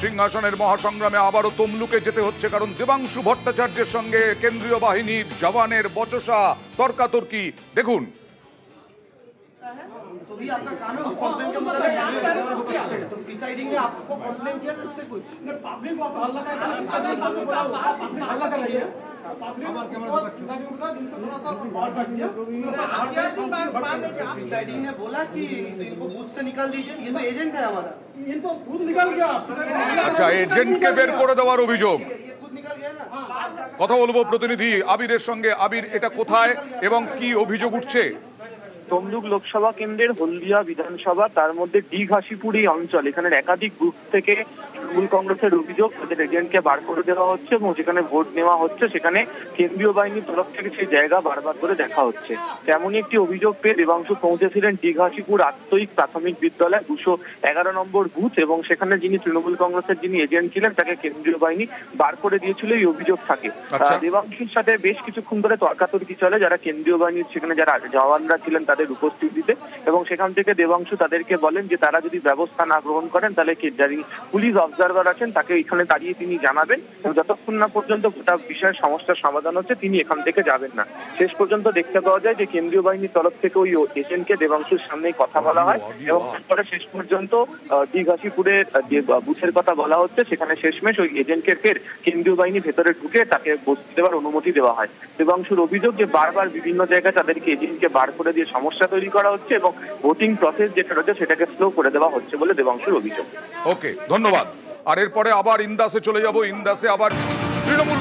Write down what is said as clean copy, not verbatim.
সিংহাসনের মহাসংগ্রামে আবারও তমলুকে যেতে হচ্ছে, কারণ দেবাংশু ভট্টাচার্যের সঙ্গে কেন্দ্রীয় বাহিনীর জওয়ানের বচসা, তর্কাতর্কি। দেখুন। ने बोला कि इनको बूथ से निकाल दीजिए, ये तो एजेंट है हमारा। इनको खुद निकल गया। আচ্ছা, এজেন্টকে বের করে দেওয়ার অভিযোগ। ये खुद निकल गया ना। কথা বলবো প্রতিনিধি আবিরের সঙ্গে। আবির, এটা কোথায় এবং কি অভিযোগ উঠছে? তমলুক লোকসভা কেন্দ্রের হলদিয়া বিধানসভা, তার মধ্যে ডিঘাসিপুর এই অঞ্চল, এখানে একাধিক গ্রুপ থেকে তৃণমূল কংগ্রেসের অভিযোগ তাদের এজেন্টকে বার করে দেওয়া হচ্ছে এবং যেখানে ভোট নেওয়া হচ্ছে সেখানে কেন্দ্রীয় বাহিনীর তরফ থেকে সেই জায়গা বারবার করে দেখা হচ্ছে। তেমনই একটি অভিযোগ পেয়ে দেবাংশু পৌঁছেছিলেন ডিঘাসিপুর আত্ময়িক প্রাথমিক বিদ্যালয় 211 নম্বর বুথ, এবং সেখানে যিনি তৃণমূল কংগ্রেসের যিনি এজেন্ট ছিলেন তাকে কেন্দ্রীয় বাহিনী বার করে দিয়েছিল এই অভিযোগ থাকে। দেবাংশুর সাথে বেশ কিছুক্ষণ ধরে তর্কাতর্কি চলে যারা কেন্দ্রীয় বাহিনীর সেখানে যারা জওয়ানরা ছিলেন তাদের উপস্থিতিতে, এবং সেখান থেকে দেবাংশু তাদেরকে বলেন যে তারা যদি ব্যবস্থা না গ্রহণ করেন তাহলে যারা পুলিশ অবজারভার আছেন তাকে এখানে দাঁড়িয়ে তিনি জানাবেন, এবং যতক্ষণ না পর্যন্ত গোটা বিষয়ের সমস্যার সমাধান হচ্ছে তিনি এখান থেকে যাবেন না। শেষ পর্যন্ত দেখতে পাওয়া যায় যে কেন্দ্রীয় বাহিনীর তরফ থেকে ওই এজেন্টকে দেবাংশুর সামনেই কথা বলা হয়, এবং তারপরে শেষ পর্যন্ত ডিঘাসিপুরের যে বুথের কথা বলা হচ্ছে সেখানে শেষমেশ ওই এজেন্টকে ফের কেন্দ্রীয় বাহিনী ভেতরে ঢুকে তাকে বসতে দেওয়ার অনুমতি দেওয়া হয়। দেবাংশুর অভিযোগ যে বারবার বিভিন্ন জায়গায় তাদেরকে এজেন্টকে বার করে দিয়ে সমস্যা তৈরি করা হচ্ছে এবং ভোটিং প্রসেস যেটা রয়েছে সেটাকে স্লো করে দেওয়া হচ্ছে বলে দেবাংশুর অভিযোগ। ওকে, ধন্যবাদ। আর এরপরে আবার ইন্দাসে চলে যাব। ইন্দাসে আবার তৃণমূল